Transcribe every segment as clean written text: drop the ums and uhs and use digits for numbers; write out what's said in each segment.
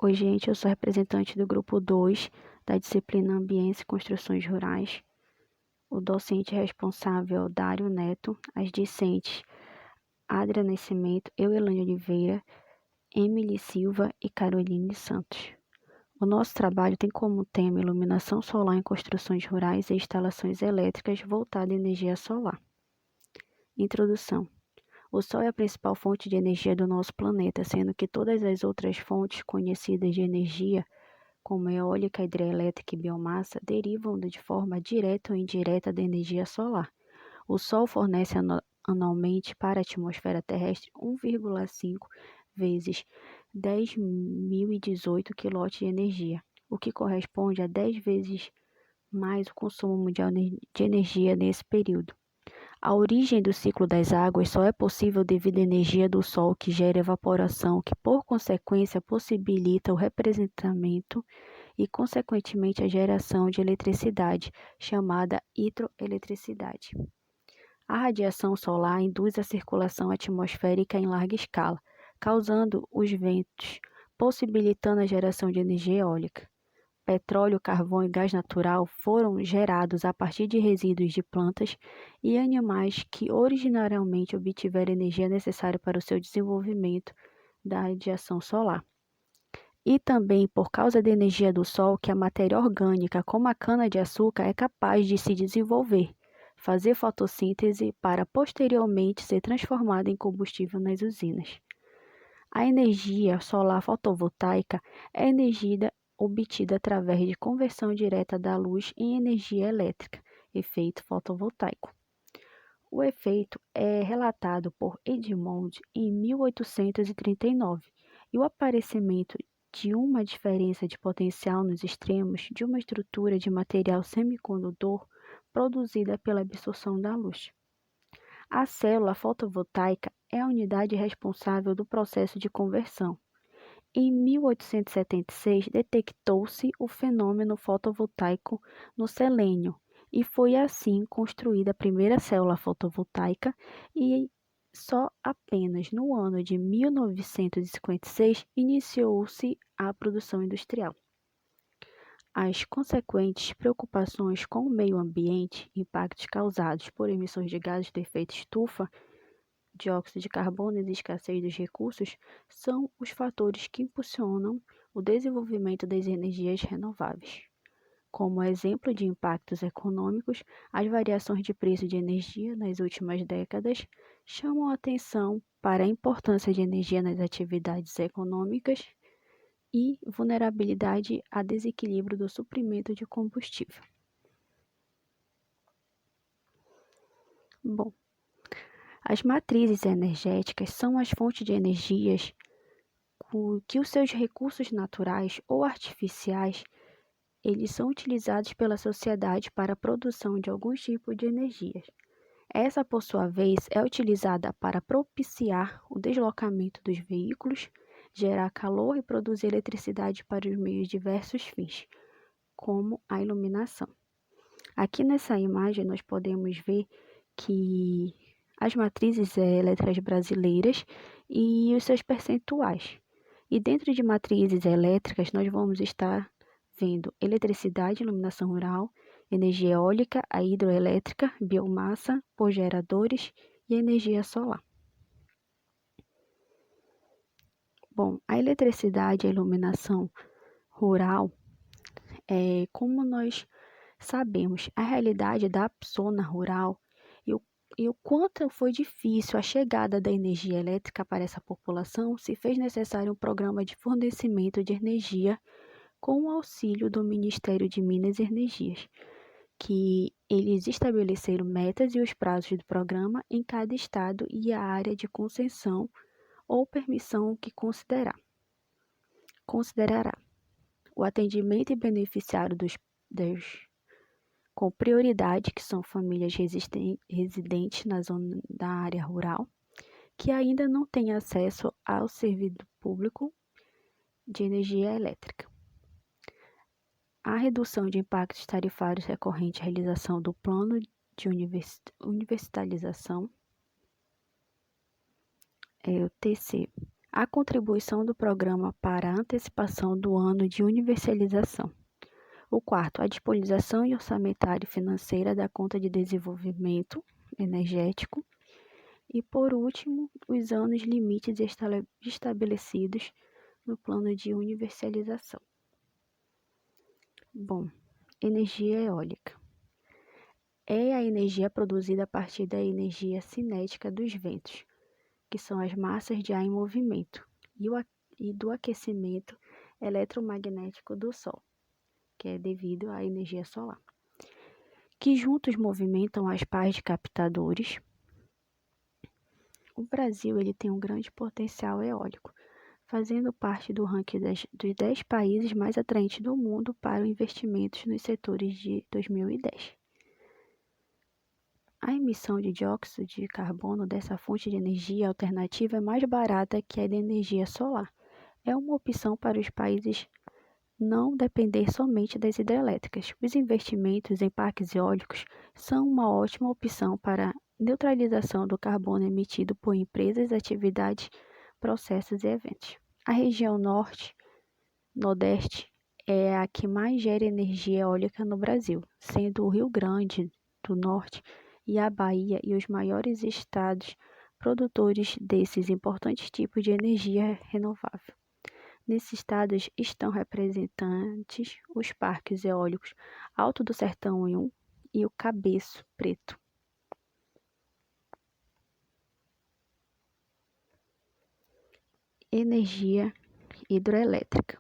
Oi, gente, eu sou representante do grupo 2 da disciplina Ambientes e Construções Rurais. O docente responsável é o Dário Neto, as discentes Adria Nascimento, Euelane Oliveira, Emily Silva e Caroline Santos. O nosso trabalho tem como tema iluminação solar em construções rurais e instalações elétricas voltadas à energia solar. Introdução. O Sol é a principal fonte de energia do nosso planeta, sendo que todas as outras fontes conhecidas de energia, como eólica, hidrelétrica e biomassa, derivam de forma direta ou indireta da energia solar. O Sol fornece anualmente para a atmosfera terrestre 1,5 vezes 10.018 kW de energia, o que corresponde a 10 vezes mais o consumo mundial de energia nesse período. A origem do ciclo das águas só é possível devido à energia do Sol, que gera evaporação, que por consequência possibilita o representamento e, consequentemente, a geração de eletricidade, chamada hidroeletricidade. A radiação solar induz a circulação atmosférica em larga escala, causando os ventos, possibilitando a geração de energia eólica. Petróleo, carvão e gás natural foram gerados a partir de resíduos de plantas e animais que originariamente obtiveram energia necessária para o seu desenvolvimento da radiação solar. E também por causa da energia do Sol que a matéria orgânica, como a cana-de-açúcar, é capaz de se desenvolver, fazer fotossíntese para posteriormente ser transformada em combustível nas usinas. A energia solar fotovoltaica é energia obtida através de conversão direta da luz em energia elétrica, efeito fotovoltaico. O efeito é relatado por Edmond em 1839 e o aparecimento de uma diferença de potencial nos extremos de uma estrutura de material semicondutor produzida pela absorção da luz. A célula fotovoltaica é a unidade responsável do processo de conversão. Em 1876, detectou-se o fenômeno fotovoltaico no selênio e foi assim construída a primeira célula fotovoltaica e só apenas no ano de 1956 iniciou-se a produção industrial. As consequentes preocupações com o meio ambiente, impactos causados por emissões de gases de efeito estufa, dióxido de carbono e escassez dos recursos são os fatores que impulsionam o desenvolvimento das energias renováveis. Como exemplo de impactos econômicos, as variações de preço de energia nas últimas décadas chamam a atenção para a importância de energia nas atividades econômicas e vulnerabilidade a desequilíbrio do suprimento de combustível. Bom, as matrizes energéticas são as fontes de energias que os seus recursos naturais ou artificiais eles são utilizados pela sociedade para a produção de alguns tipos de energias. Essa, por sua vez, é utilizada para propiciar o deslocamento dos veículos, gerar calor e produzir eletricidade para os meios diversos fins, como a iluminação. Aqui nessa imagem nós podemos ver que as matrizes elétricas brasileiras e os seus percentuais. E dentro de matrizes elétricas nós vamos estar vendo eletricidade, iluminação rural, energia eólica, a hidroelétrica, biomassa, por geradores e energia solar. Bom, a eletricidade e a iluminação rural como nós sabemos, a realidade da zona rural e o quanto foi difícil a chegada da energia elétrica para essa população, se fez necessário um programa de fornecimento de energia com o auxílio do Ministério de Minas e Energias, que eles estabeleceram metas e os prazos do programa em cada estado e a área de concessão ou permissão que considerará. O atendimento e beneficiário com prioridade, que são famílias residentes na zona da área rural, que ainda não têm acesso ao serviço público de energia elétrica. A redução de impactos tarifários recorrente à realização do plano de universalização. O terceiro, A contribuição do programa para a antecipação do ano de universalização. O quarto, a disponibilização orçamentária e financeira da conta de desenvolvimento energético. E, por último, os anos limites estabelecidos no plano de universalização. Bom, energia eólica. É a energia produzida a partir da energia cinética dos ventos, que são as massas de ar em movimento, e do aquecimento eletromagnético do Sol, que é devido à energia solar, que juntos movimentam as pás de captadores. O Brasil ele tem um grande potencial eólico, fazendo parte do ranking dos 10 países mais atraentes do mundo para investimentos nos setores de 2010. A emissão de dióxido de carbono dessa fonte de energia alternativa é mais barata que a da energia solar. É uma opção para os países não depender somente das hidrelétricas. Os investimentos em parques eólicos são uma ótima opção para a neutralização do carbono emitido por empresas, atividades, processos e eventos. A região Nordeste é a que mais gera energia eólica no Brasil, sendo o Rio Grande do Norte e a Bahia e os maiores estados produtores desses importantes tipos de energia renovável. Nesses estados estão representantes os parques eólicos Alto do Sertão 1 e o Cabeço Preto. Energia hidroelétrica.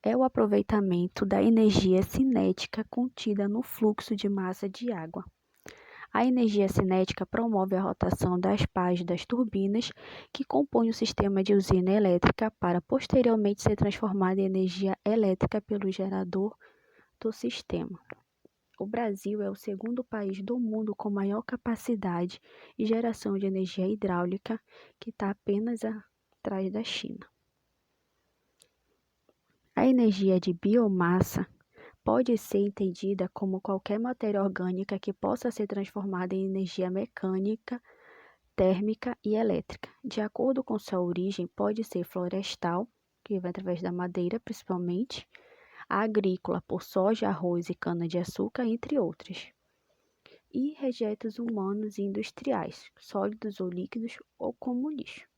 É o aproveitamento da energia cinética contida no fluxo de massa de água. A energia cinética promove a rotação das pás das turbinas que compõem o sistema de usina elétrica para posteriormente ser transformada em energia elétrica pelo gerador do sistema. O Brasil é o segundo país do mundo com maior capacidade e geração de energia hidráulica, que está apenas atrás da China. A energia de biomassa pode ser entendida como qualquer matéria orgânica que possa ser transformada em energia mecânica, térmica e elétrica. De acordo com sua origem, pode ser florestal, que vai através da madeira principalmente, agrícola, por soja, arroz e cana-de-açúcar, entre outras. E rejeitos humanos e industriais, sólidos ou líquidos, ou como lixo.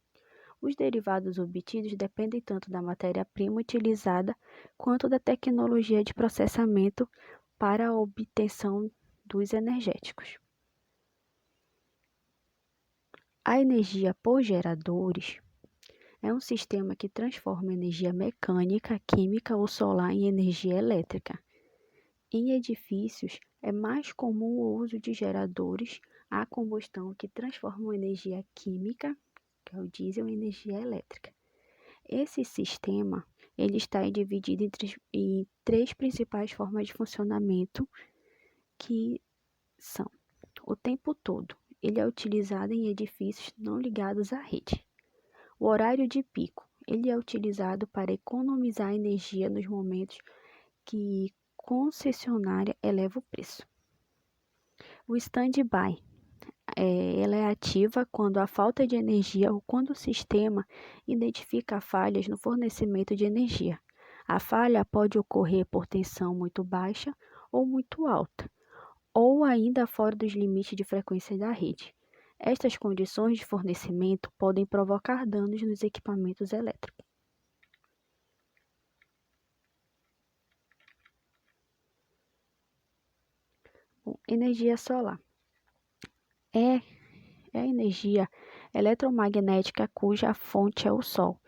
Os derivados obtidos dependem tanto da matéria-prima utilizada quanto da tecnologia de processamento para a obtenção dos energéticos. A energia por geradores é um sistema que transforma energia mecânica, química ou solar em energia elétrica. Em edifícios, é mais comum o uso de geradores a combustão que transformam energia química, que é o diesel, em energia elétrica. Esse sistema ele está dividido em três principais formas de funcionamento, que são o tempo todo. Ele é utilizado em edifícios não ligados à rede. O horário de pico. Ele é utilizado para economizar energia nos momentos que concessionária eleva o preço. O stand-by. Ela é ativa quando há falta de energia ou quando o sistema identifica falhas no fornecimento de energia. A falha pode ocorrer por tensão muito baixa ou muito alta, ou ainda fora dos limites de frequência da rede. Estas condições de fornecimento podem provocar danos nos equipamentos elétricos. Bom, energia solar. É a energia eletromagnética cuja fonte é o Sol.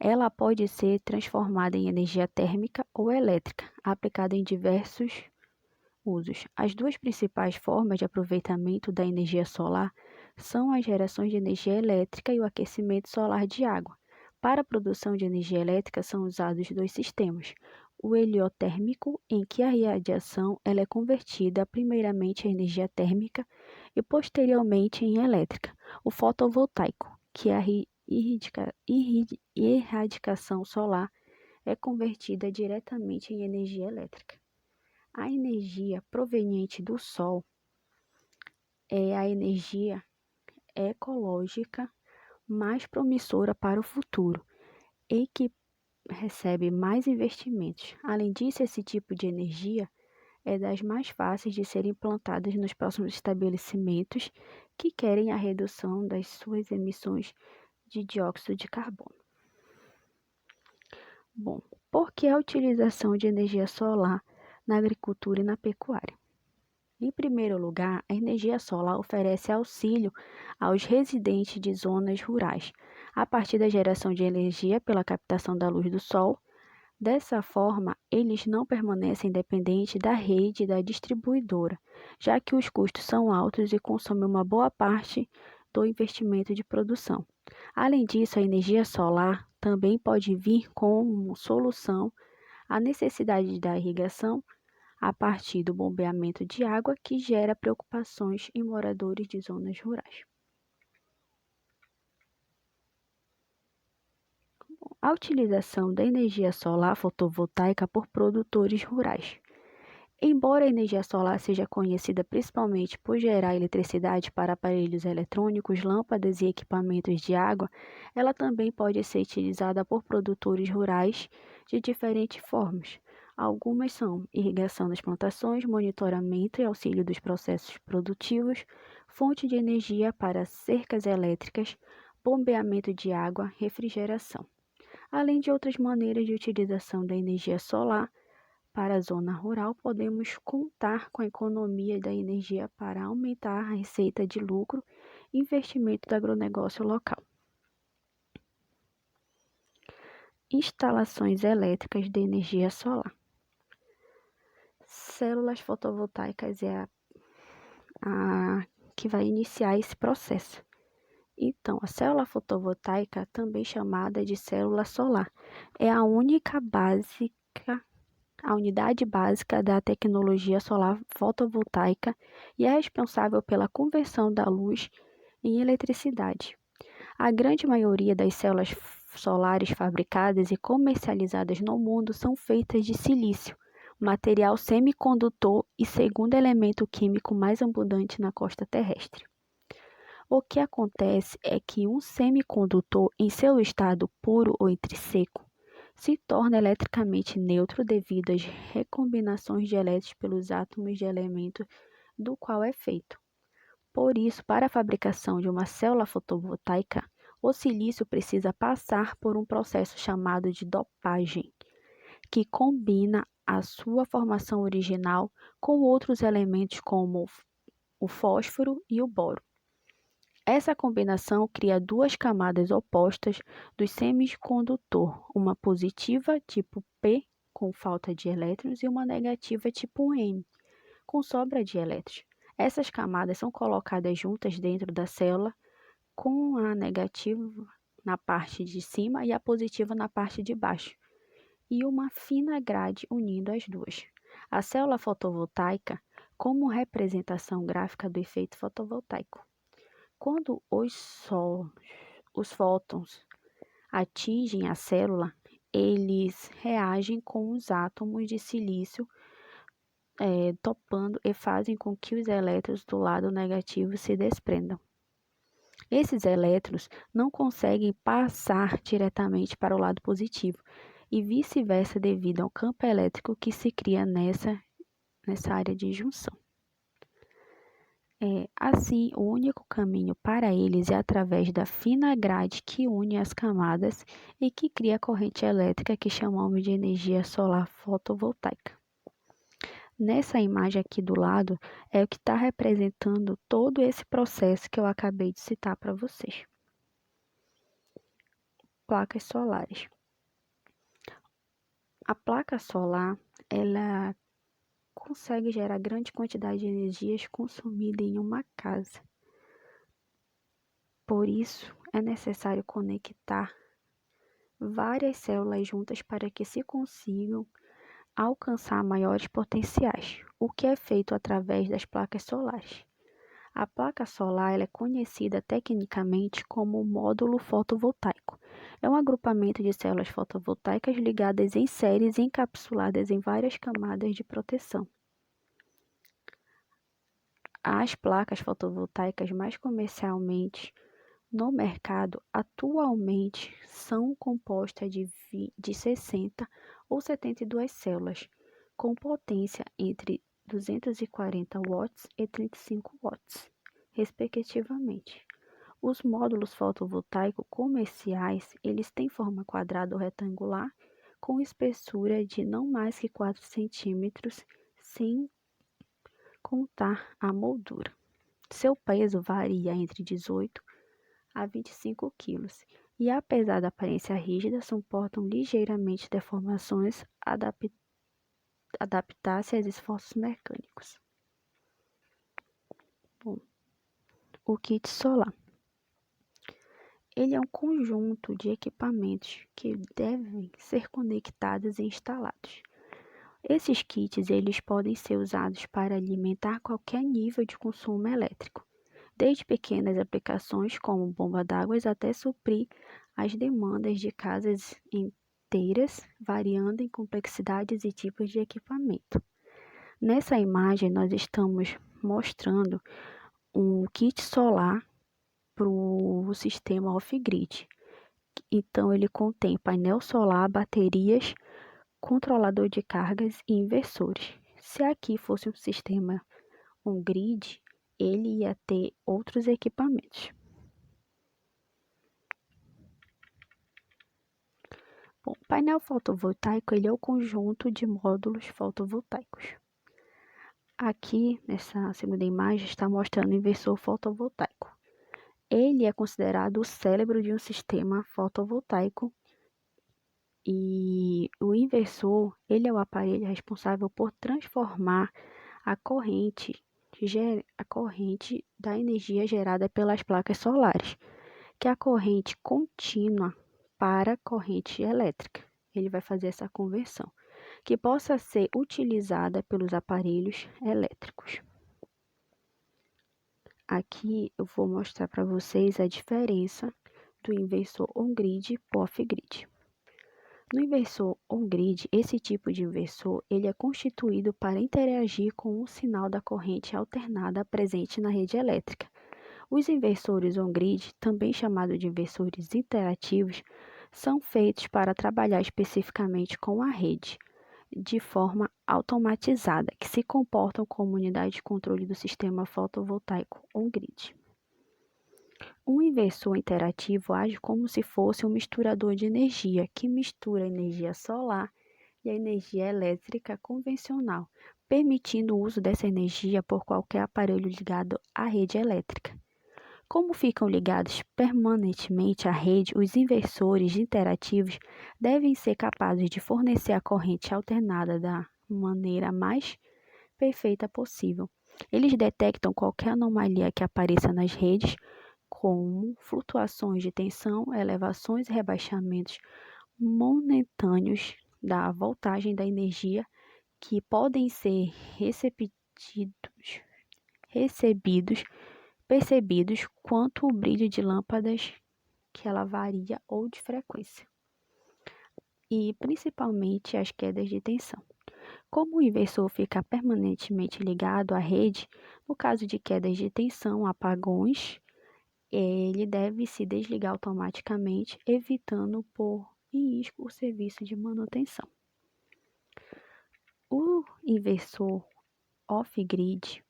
Ela pode ser transformada em energia térmica ou elétrica, aplicada em diversos usos. As duas principais formas de aproveitamento da energia solar são as gerações de energia elétrica e o aquecimento solar de água. Para a produção de energia elétrica são usados dois sistemas. O heliotérmico, em que a radiação ela é convertida primeiramente em energia térmica e posteriormente em elétrica. O fotovoltaico, que é a irradiação solar é convertida diretamente em energia elétrica. A energia proveniente do Sol é a energia ecológica mais promissora para o futuro e que recebe mais investimentos. Além disso, esse tipo de energia é das mais fáceis de serem implantadas nos próximos estabelecimentos que querem a redução das suas emissões de dióxido de carbono. Bom, por que a utilização de energia solar na agricultura e na pecuária? Em primeiro lugar, a energia solar oferece auxílio aos residentes de zonas rurais, a partir da geração de energia pela captação da luz do sol. Dessa forma, eles não permanecem dependentes da rede e da distribuidora, já que os custos são altos e consomem uma boa parte do investimento de produção. Além disso, a energia solar também pode vir como solução à necessidade da irrigação a partir do bombeamento de água, que gera preocupações em moradores de zonas rurais. A utilização da energia solar fotovoltaica por produtores rurais. Embora a energia solar seja conhecida principalmente por gerar eletricidade para aparelhos eletrônicos, lâmpadas e equipamentos de água, ela também pode ser utilizada por produtores rurais de diferentes formas. Algumas são irrigação das plantações, monitoramento e auxílio dos processos produtivos, fonte de energia para cercas elétricas, bombeamento de água, refrigeração. Além de outras maneiras de utilização da energia solar, para a zona rural, podemos contar com a economia da energia para aumentar a receita de lucro e investimento do agronegócio local. Instalações elétricas de energia solar. Células fotovoltaicas é a que vai iniciar esse processo. Então, a célula fotovoltaica, também chamada de célula solar, é a unidade básica da tecnologia solar fotovoltaica e é responsável pela conversão da luz em eletricidade. A grande maioria das células solares fabricadas e comercializadas no mundo são feitas de silício, material semicondutor e segundo elemento químico mais abundante na costa terrestre. O que acontece é que um semicondutor, em seu estado puro ou intrínseco, se torna eletricamente neutro devido às recombinações de elétrons pelos átomos de elemento do qual é feito. Por isso, para a fabricação de uma célula fotovoltaica, o silício precisa passar por um processo chamado de dopagem, que combina a sua formação original com outros elementos como o fósforo e o boro. Essa combinação cria duas camadas opostas do semicondutor, uma positiva tipo P, com falta de elétrons, e uma negativa tipo N, com sobra de elétrons. Essas camadas são colocadas juntas dentro da célula, com a negativa na parte de cima e a positiva na parte de baixo, e uma fina grade unindo as duas. A célula fotovoltaica como representação gráfica do efeito fotovoltaico. Quando os fótons atingem a célula, eles reagem com os átomos de silício topando e fazem com que os elétrons do lado negativo se desprendam. Esses elétrons não conseguem passar diretamente para o lado positivo e vice-versa devido ao campo elétrico que se cria nessa área de junção. Assim, o único caminho para eles é através da fina grade que une as camadas e que cria a corrente elétrica que chamamos de energia solar fotovoltaica. Nessa imagem aqui do lado é o que está representando todo esse processo que eu acabei de citar para vocês. Placas solares. A placa solar, ela consegue gerar grande quantidade de energias consumida em uma casa. Por isso, é necessário conectar várias células juntas para que se consigam alcançar maiores potenciais, o que é feito através das placas solares. A placa solar ela é conhecida tecnicamente como módulo fotovoltaico. É um agrupamento de células fotovoltaicas ligadas em séries e encapsuladas em várias camadas de proteção. As placas fotovoltaicas mais comercialmente no mercado atualmente são compostas de 60 ou 72 células, com potência entre 240 watts e 35 watts, respectivamente. Os módulos fotovoltaicos comerciais, eles têm forma quadrada ou retangular, com espessura de não mais que 4 centímetros, sem contar a moldura. Seu peso varia entre 18 a 25 quilos e, apesar da aparência rígida, suportam ligeiramente deformações, adaptar-se aos esforços mecânicos. Bom, o kit solar. Ele é um conjunto de equipamentos que devem ser conectados e instalados. Esses kits eles podem ser usados para alimentar qualquer nível de consumo elétrico, desde pequenas aplicações como bomba d'água até suprir as demandas de casas inteiras, variando em complexidades e tipos de equipamento. Nessa imagem, nós estamos mostrando um kit solar para o sistema off-grid. Então, ele contém painel solar, baterias, controlador de cargas e inversores. Se aqui fosse um sistema on-grid, ele ia ter outros equipamentos. Bom, o painel fotovoltaico ele é o conjunto de módulos fotovoltaicos. Aqui, nessa segunda imagem, está mostrando o inversor fotovoltaico. Ele é considerado o cérebro de um sistema fotovoltaico e o inversor, ele é o aparelho responsável por transformar a corrente da energia gerada pelas placas solares, que é a corrente contínua para a corrente elétrica. Ele vai fazer essa conversão, que possa ser utilizada pelos aparelhos elétricos. Aqui eu vou mostrar para vocês a diferença do inversor on-grid para o off-grid. No inversor on-grid, esse tipo de inversor ele é constituído para interagir com o sinal da corrente alternada presente na rede elétrica. Os inversores on-grid, também chamados de inversores interativos, são feitos para trabalhar especificamente com a rede, de forma automatizada, que se comportam como unidade de controle do sistema fotovoltaico on-grid. Um inversor interativo age como se fosse um misturador de energia, que mistura a energia solar e a energia elétrica convencional, permitindo o uso dessa energia por qualquer aparelho ligado à rede elétrica. Como ficam ligados permanentemente à rede, os inversores interativos devem ser capazes de fornecer a corrente alternada da maneira mais perfeita possível. Eles detectam qualquer anomalia que apareça nas redes, como flutuações de tensão, elevações e rebaixamentos momentâneos da voltagem da energia que podem ser percebidos quanto o brilho de lâmpadas que ela varia ou de frequência, e principalmente as quedas de tensão. Como o inversor fica permanentemente ligado à rede, no caso de quedas de tensão, apagões, ele deve se desligar automaticamente, evitando pôr em risco o serviço de manutenção. O inversor off-grid,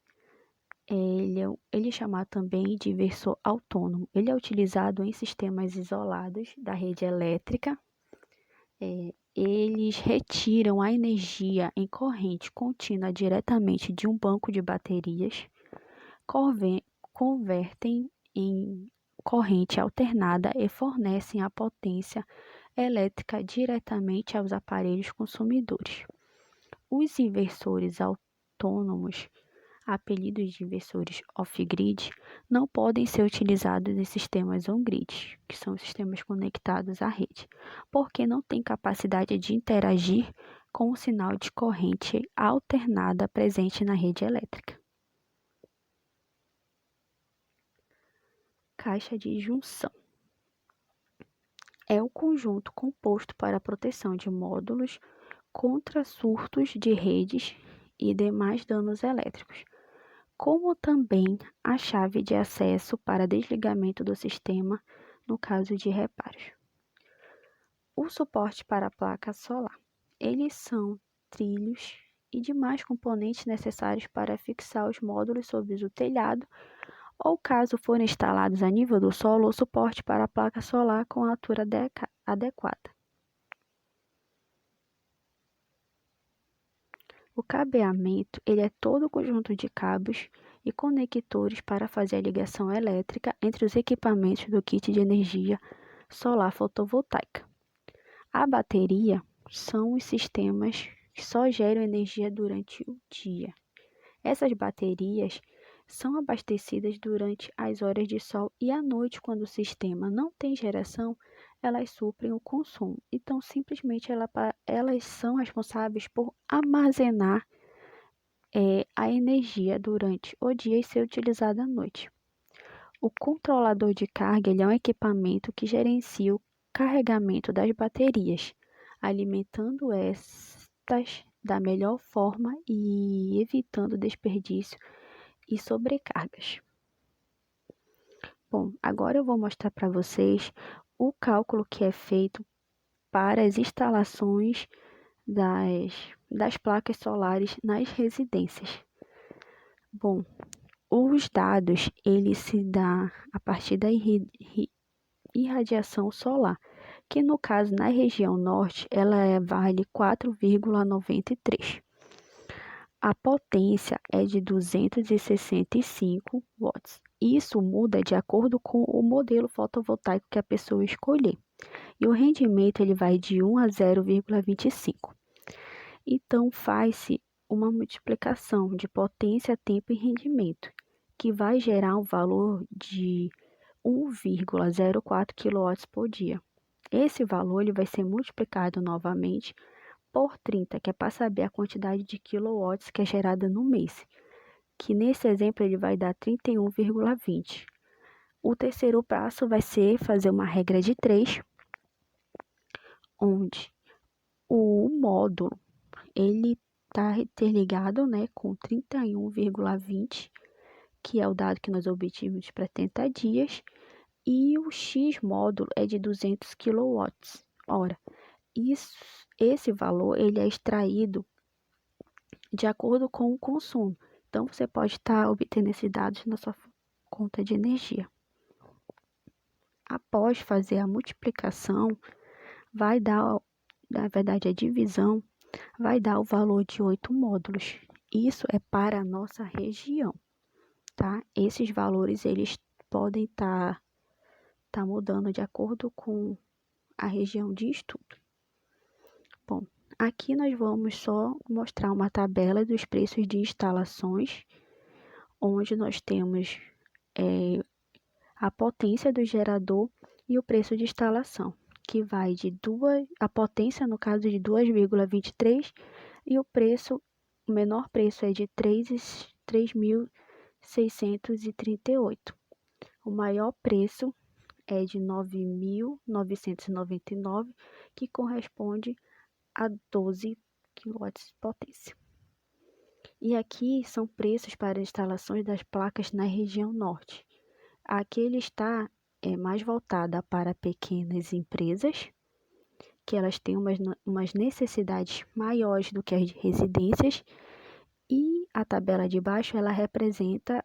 ele é chamado também de inversor autônomo. Ele é utilizado em sistemas isolados da rede elétrica. Eles retiram a energia em corrente contínua diretamente de um banco de baterias, convertem em corrente alternada e fornecem a potência elétrica diretamente aos aparelhos consumidores. Os inversores autônomos, apelidos de inversores off-grid, não podem ser utilizados em sistemas on-grid, que são sistemas conectados à rede, porque não têm capacidade de interagir com o sinal de corrente alternada presente na rede elétrica. Caixa de junção é o conjunto composto para a proteção de módulos contra surtos de redes e demais danos elétricos. como também a chave de acesso para desligamento do sistema no caso de reparos. O suporte para a placa solar. Eles são trilhos e demais componentes necessários para fixar os módulos sobre o telhado ou, caso forem instalados a nível do solo, o suporte para a placa solar com a altura adequada. O cabeamento ele é todo o conjunto de cabos e conectores para fazer a ligação elétrica entre os equipamentos do kit de energia solar fotovoltaica. A bateria são os sistemas que só geram energia durante o dia. Essas baterias são abastecidas durante as horas de sol e à noite, quando o sistema não tem geração, elas suprem o consumo. Então, simplesmente elas são responsáveis por armazenar a energia durante o dia e ser utilizada à noite. O controlador de carga ele é um equipamento que gerencia o carregamento das baterias, alimentando estas da melhor forma e evitando desperdício e sobrecargas. Bom, agora eu vou mostrar para vocês o cálculo que é feito para as instalações das placas solares nas residências. Bom, os dados eles se dão a partir da irradiação solar, que no caso na região norte ela vale 4,93. A potência é de 265 watts. Isso muda de acordo com o modelo fotovoltaico que a pessoa escolher. E o rendimento ele vai de 1 a 0,25. Então, faz-se uma multiplicação de potência, tempo e rendimento, que vai gerar um valor de 1,04 kW por dia. Esse valor ele vai ser multiplicado novamente por 30, que é para saber a quantidade de quilowatts que é gerada no mês, que nesse exemplo ele vai dar 31,20. O terceiro passo vai ser fazer uma regra de 3, onde o módulo ele está interligado, com 31,20, que é o dado que nós obtivemos para 30 dias, e o X módulo é de 200 kWh. Esse valor ele é extraído de acordo com o consumo. Então, você pode estar obtendo esses dados na sua conta de energia. Após fazer a multiplicação, vai dar, na verdade, a divisão, vai dar o valor de 8 módulos. Isso é para a nossa região, tá? Esses valores, eles podem estar mudando de acordo com a região de estudo. Bom, aqui nós vamos só mostrar uma tabela dos preços de instalações, onde nós temos a potência do gerador e o preço de instalação, que vai a potência no caso de 2,23 e o menor preço é de 3.638. O maior preço é de 9.999, que corresponde a 12 kW de potência. E aqui são preços para instalações das placas na região norte. Aqui ele está mais voltada para pequenas empresas, que elas têm umas necessidades maiores do que as residências, e a tabela de baixo ela representa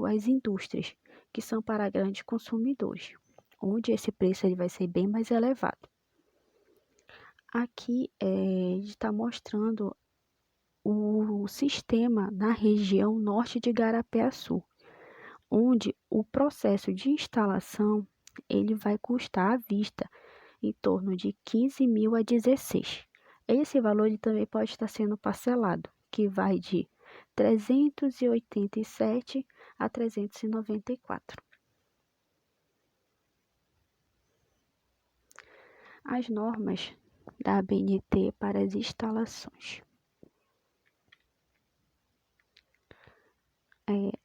as indústrias, que são para grandes consumidores, onde esse preço ele vai ser bem mais elevado. Aqui está mostrando o sistema na região norte de Igarapé-Açu, onde o processo de instalação ele vai custar à vista em torno de 15.000 a 16. Esse valor ele também pode estar sendo parcelado, que vai de 387 a 394. As normas da ABNT para as instalações.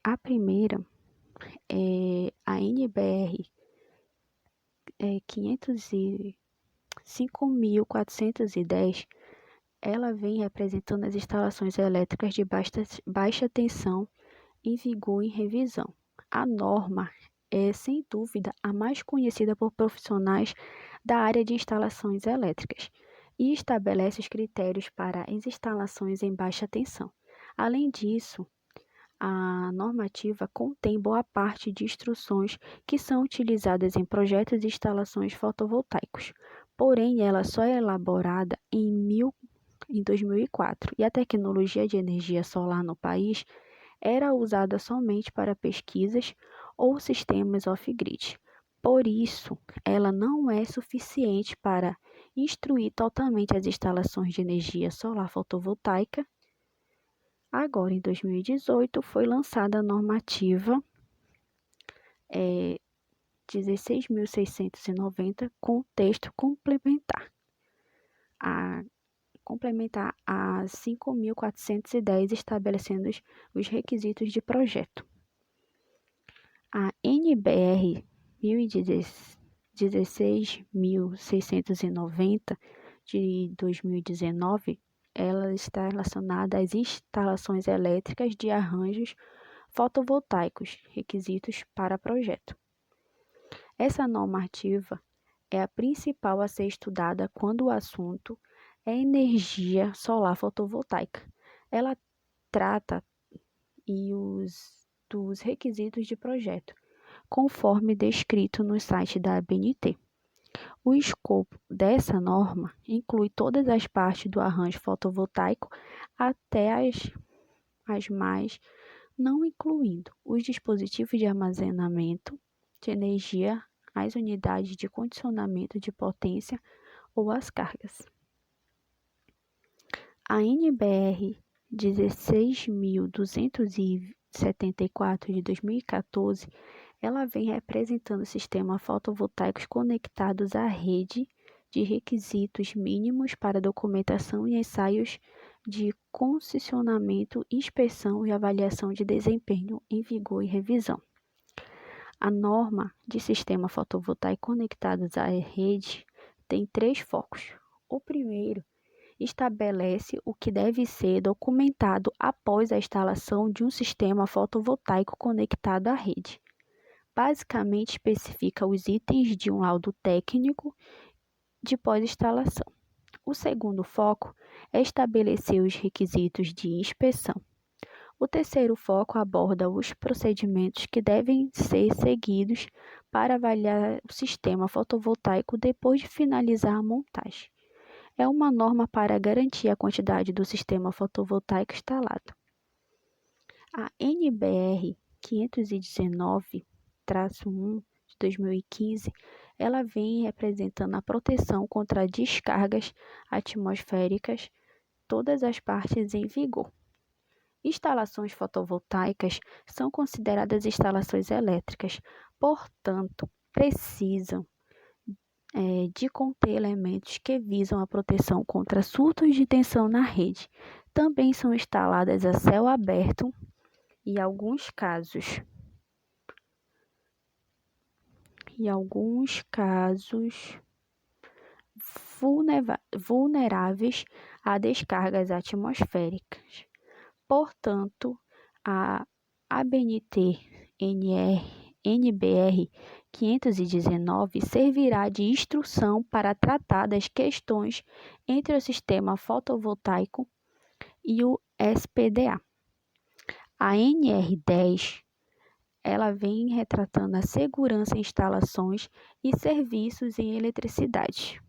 A primeira é a NBR 5.410, ela vem representando as instalações elétricas de baixa tensão em vigor em revisão. A norma é, sem dúvida, a mais conhecida por profissionais da área de instalações elétricas e estabelece os critérios para as instalações em baixa tensão. Além disso, a normativa contém boa parte de instruções que são utilizadas em projetos de instalações fotovoltaicos, porém ela só é elaborada em 2004 e a tecnologia de energia solar no país era usada somente para pesquisas ou sistemas off-grid. Por isso, ela não é suficiente para instruir totalmente as instalações de energia solar fotovoltaica. Agora, em 2018, foi lançada a normativa 16.690 com texto complementar a 5.410, estabelecendo os requisitos de projeto. A NBR 16.690 de 2019, ela está relacionada às instalações elétricas de arranjos fotovoltaicos, requisitos para projeto. Essa normativa é a principal a ser estudada quando o assunto é energia solar fotovoltaica. Ela trata dos requisitos de projeto, conforme descrito no site da ABNT. O escopo dessa norma inclui todas as partes do arranjo fotovoltaico até as mais, não incluindo os dispositivos de armazenamento de energia, as unidades de condicionamento de potência ou as cargas. A NBR 16.274 de 2014, ela vem representando sistemas fotovoltaicos conectados à rede de requisitos mínimos para documentação e ensaios de concessionamento, inspeção e avaliação de desempenho em vigor e revisão. A norma de sistema fotovoltaico conectados à rede tem 3 focos. O primeiro estabelece o que deve ser documentado após a instalação de um sistema fotovoltaico conectado à rede. Basicamente, especifica os itens de um laudo técnico de pós-instalação. O segundo foco é estabelecer os requisitos de inspeção. O terceiro foco aborda os procedimentos que devem ser seguidos para avaliar o sistema fotovoltaico depois de finalizar a montagem. É uma norma para garantir a quantidade do sistema fotovoltaico instalado. A NBR 519-1 de 2015, ela vem representando a proteção contra descargas atmosféricas, todas as partes em vigor. Instalações fotovoltaicas são consideradas instalações elétricas, portanto, precisam de conter elementos que visam a proteção contra surtos de tensão na rede. Também são instaladas a céu aberto e, em alguns casos, vulneráveis a descargas atmosféricas. Portanto, a ABNT NBR 519 servirá de instrução para tratar das questões entre o sistema fotovoltaico e o SPDA. A NR10, ela vem retratando a segurança em instalações e serviços em eletricidade.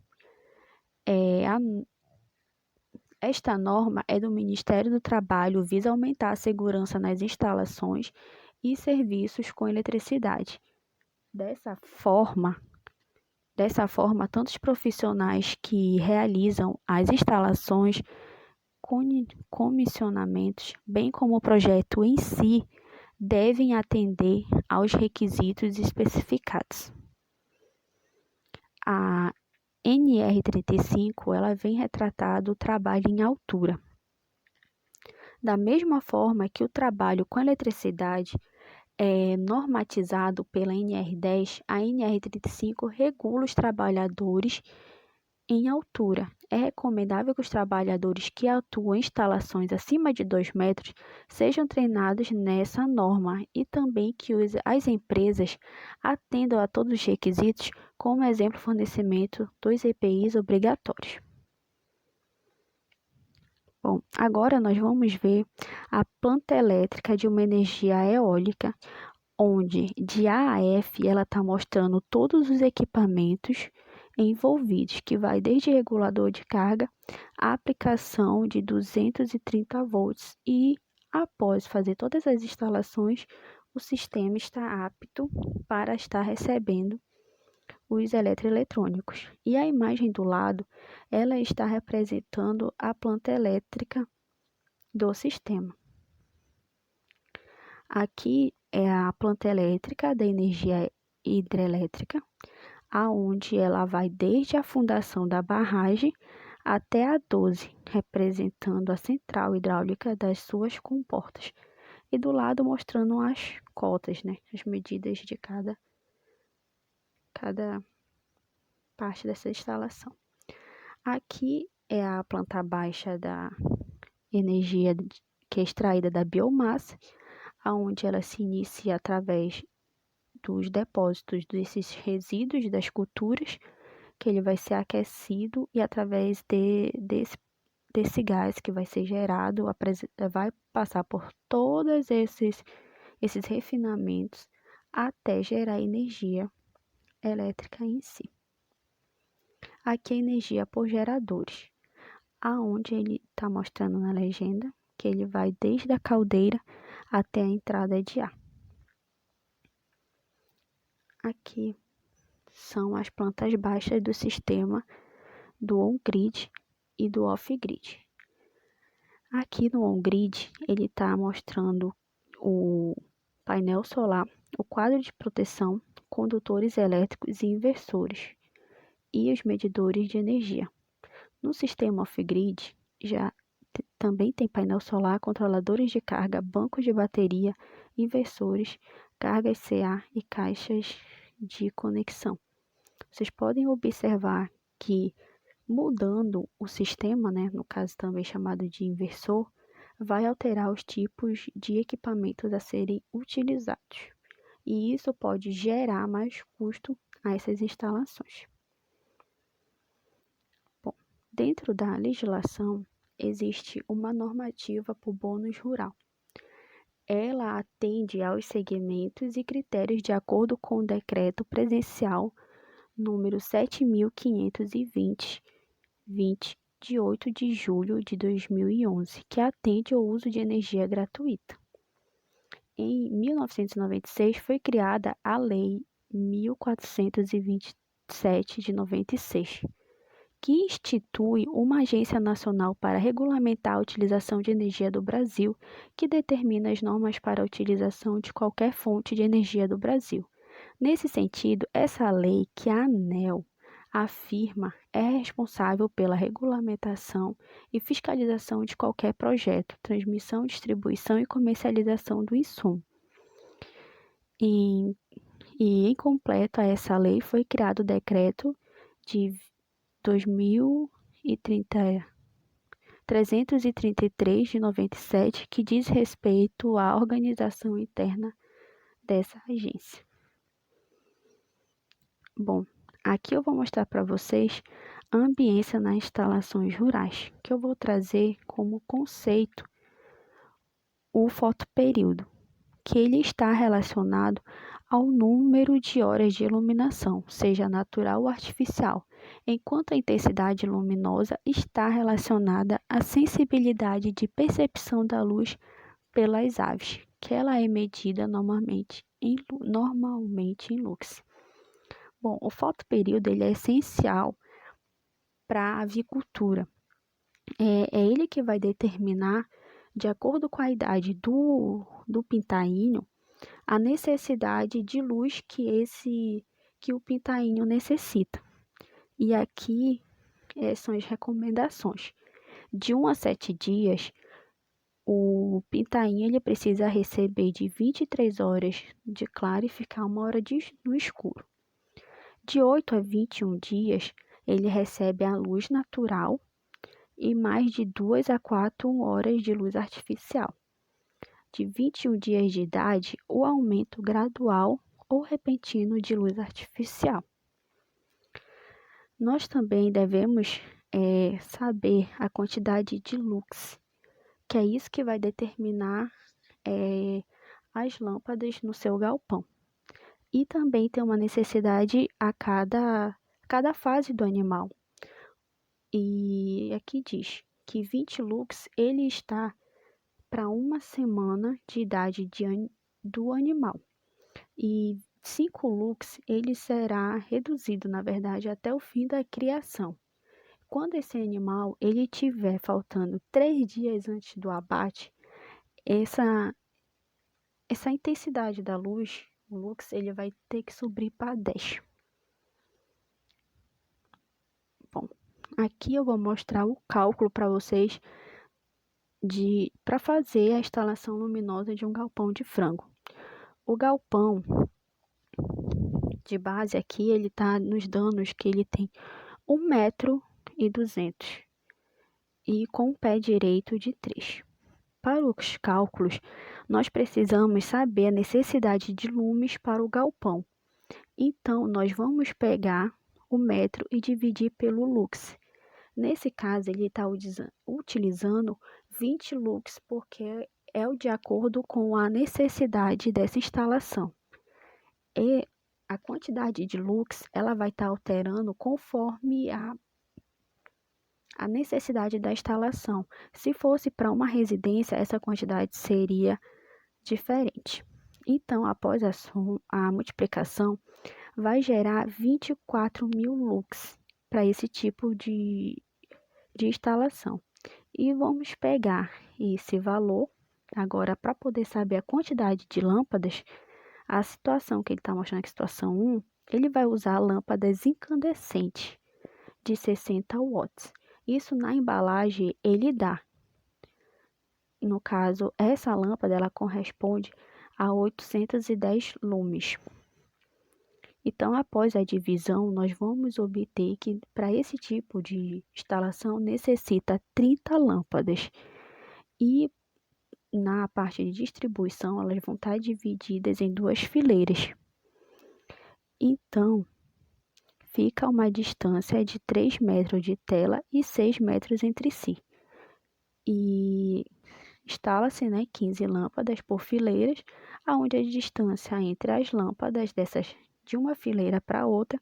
Esta norma é do Ministério do Trabalho, visa aumentar a segurança nas instalações e serviços com eletricidade. Dessa forma, tanto os profissionais que realizam as instalações, comissionamentos, bem como o projeto em si, devem atender aos requisitos especificados. A NR35, ela vem retratando o trabalho em altura. Da mesma forma que o trabalho com eletricidade é normatizado pela NR10, a NR35 regula os trabalhadores em altura. É recomendável que os trabalhadores que atuam em instalações acima de 2 metros sejam treinados nessa norma e também que as empresas atendam a todos os requisitos, como exemplo, fornecimento dos EPIs obrigatórios. Bom, agora nós vamos ver a planta elétrica de uma energia eólica, onde de A a F ela está mostrando todos os equipamentos envolvidos, que vai desde regulador de carga à aplicação de 230 volts e após fazer todas as instalações, o sistema está apto para estar recebendo os eletroeletrônicos. E a imagem do lado, ela está representando a planta elétrica do sistema. Aqui é a planta elétrica da energia hidrelétrica, aonde ela vai desde a fundação da barragem até a 12, representando a central hidráulica das suas comportas. E do lado mostrando as cotas, né? As medidas de cada parte dessa instalação. Aqui é a planta baixa da energia que é extraída da biomassa, aonde ela se inicia através dos depósitos desses resíduos das culturas, que ele vai ser aquecido e através desse gás que vai ser gerado, vai passar por todos esses refinamentos até gerar energia elétrica em si. Aqui é energia por geradores, aonde ele está mostrando na legenda que ele vai desde a caldeira até a entrada de ar. Aqui são as plantas baixas do sistema do on-grid e do off-grid. Aqui no on-grid, ele está mostrando o painel solar, o quadro de proteção, condutores elétricos e inversores e os medidores de energia. No sistema off-grid, já também tem painel solar, controladores de carga, bancos de bateria, inversores, cargas CA e caixas de conexão. Vocês podem observar que mudando o sistema, né, no caso também chamado de inversor, vai alterar os tipos de equipamentos a serem utilizados. E isso pode gerar mais custo a essas instalações. Bom, dentro da legislação, existe uma normativa para o bônus rural. Ela atende aos segmentos e critérios de acordo com o decreto presidencial número 7.520, de 8 de julho de 2011, que atende ao uso de energia gratuita. Em 1996 foi criada a Lei 1427 de 96, que institui uma agência nacional para regulamentar a utilização de energia do Brasil, que determina as normas para a utilização de qualquer fonte de energia do Brasil. Nesse sentido, essa lei que a ANEEL afirma é responsável pela regulamentação e fiscalização de qualquer projeto, transmissão, distribuição e comercialização do insumo. E em completo a essa lei foi criado o decreto de 333 de 97, que diz respeito à organização interna dessa agência. Bom, aqui eu vou mostrar para vocês a ambiência nas instalações rurais, que eu vou trazer como conceito o fotoperíodo, que ele está relacionado ao número de horas de iluminação, seja natural ou artificial, enquanto a intensidade luminosa está relacionada à sensibilidade de percepção da luz pelas aves, que ela é medida normalmente em lux. Bom, o fotoperíodo ele é essencial para a avicultura. É ele que vai determinar, de acordo com a idade do pintainho, a necessidade de luz que o pintainho necessita. E aqui são as recomendações. De 1 a 7 dias, o pintainho ele precisa receber de 23 horas de claro e ficar 1 hora no escuro. De 8 a 21 dias, ele recebe a luz natural e mais de 2 a 4 horas de luz artificial. De 21 dias de idade, o aumento gradual ou repentino de luz artificial. Nós também devemos saber a quantidade de lux, que é isso que vai determinar as lâmpadas no seu galpão. E também tem uma necessidade a cada fase do animal. E aqui diz que 20 lux ele está para uma semana de idade do animal. E 5 lux ele será reduzido, na verdade, até o fim da criação. Quando esse animal ele tiver faltando 3 dias antes do abate, essa intensidade da luz, o lux, ele vai ter que subir para 10. Bom, aqui eu vou mostrar o cálculo para vocês para fazer a instalação luminosa de um galpão de frango. O galpão de base aqui, ele está nos danos que ele tem 1,2 m e com o pé direito de 3. Para os cálculos, nós precisamos saber a necessidade de lumes para o galpão. Então, nós vamos pegar o metro e dividir pelo lux. Nesse caso, ele está utilizando 20 lux, porque é o de acordo com a necessidade dessa instalação. E a quantidade de lux, ela vai estar alterando conforme a necessidade da instalação. Se fosse para uma residência, essa quantidade seria diferente. Então, após a multiplicação, vai gerar 24.000 lux para esse tipo de instalação. E vamos pegar esse valor, agora para poder saber a quantidade de lâmpadas, a situação que ele está mostrando aqui, situação 1, ele vai usar lâmpadas incandescentes de 60 watts. Isso na embalagem ele dá. No caso, essa lâmpada ela corresponde a 810 lumes. Então, após a divisão, nós vamos obter que para esse tipo de instalação necessita 30 lâmpadas. E na parte de distribuição, elas vão estar divididas em 2 fileiras. Então, fica uma distância de 3 metros de tela e 6 metros entre si. E instala-se 15 lâmpadas por fileiras, onde a distância entre as lâmpadas de uma fileira para outra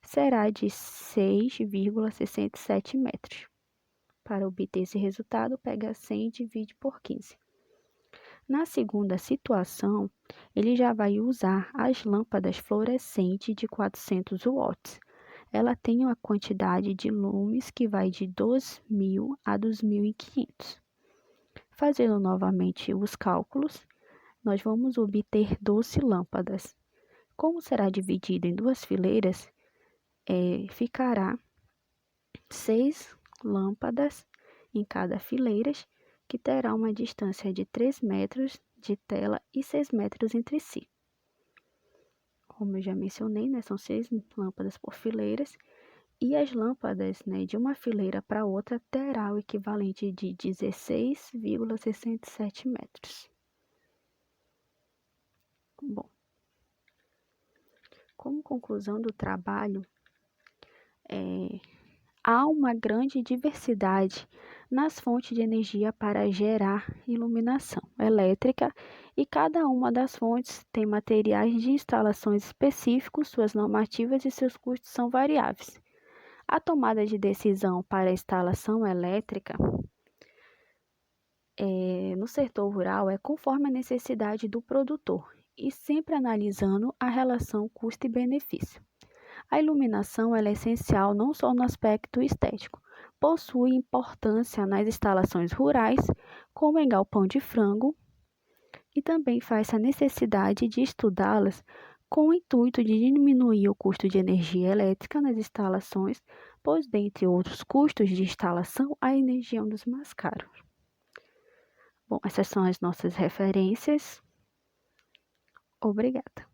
será de 6,67 metros. Para obter esse resultado, pega 100 e divide por 15. Na segunda situação, ele já vai usar as lâmpadas fluorescentes de 400 watts. Ela tem uma quantidade de lumes que vai de 2.000 a 2.500. Fazendo novamente os cálculos, nós vamos obter 12 lâmpadas. Como será dividido em 2 fileiras, ficará 6 lâmpadas em cada fileira, que terá uma distância de 3 metros de tela e 6 metros entre si. Como eu já mencionei, são 6 lâmpadas por fileiras, e as lâmpadas de uma fileira para outra terá o equivalente de 16,67 metros. Bom, como conclusão do trabalho, há uma grande diversidade nas fontes de energia para gerar iluminação elétrica e cada uma das fontes tem materiais de instalações específicos, suas normativas e seus custos são variáveis. A tomada de decisão para a instalação elétrica no setor rural é conforme a necessidade do produtor e sempre analisando a relação custo e benefício. A iluminação é essencial não só no aspecto estético, possui importância nas instalações rurais, como em galpão de frango, e também faz a necessidade de estudá-las com o intuito de diminuir o custo de energia elétrica nas instalações, pois, dentre outros custos de instalação, a energia é um dos mais caros. Bom, essas são as nossas referências. Obrigada.